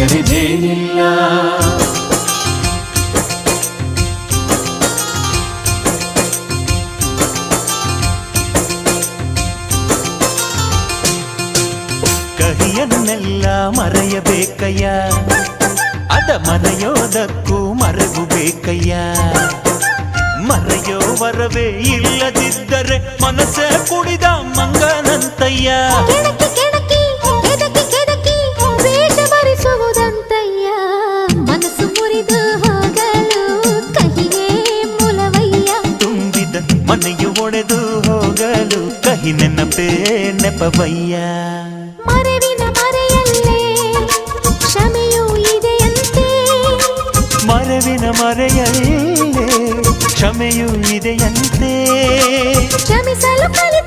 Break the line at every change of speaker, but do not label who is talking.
ಸರಿದೇನಿಲ್ಲ.
ಕಹಿಯನ್ನೆಲ್ಲ ಮರೆಯಬೇಕಯ್ಯ, ಅದ ಮರೆಯೋದಕ್ಕೂ ಮರೆವು ಬೇಕಯ್ಯ. ಮರೆಯೋ ವರವೇ ಇಲ್ಲದಿದ್ದರೆ ಮನಸ್ಸೇ ಕುಡಿದ ಮಂಗನಂತಯ್ಯ.
ಕೆಣಕಿ ಕೆಣಕಿ ಕೆದಕಿ ಕೆದಕಿ ವೇಷ ಭರಿಸುವುದಂತಯ್ಯ. ಮನಸ್ಸು ಮುರಿದು ಹೋಗಲು ಕಹಿಯೇ ಮೂಲವಯ್ಯ.
ತುಂಬಿದ ಮನೆಯು ಒಡೆದು ಹೋಗಲು ಕಹಿ ನೆನಪೇ ನೆಪವಯ್ಯ.
ಮರೆವಿನ ಮರೆಯಲ್ಲೇ ಕ್ಷಮೆಯೂ ಇದೆಯಂತೆ.
ಮರೆವಿನ ಮರೆಯಲ್ಲೇ ಕ್ಷಮೆಯೂ ಇದೆಯಂತೆ.
ಕ್ಷಮಿಸಲು ಕಲಿ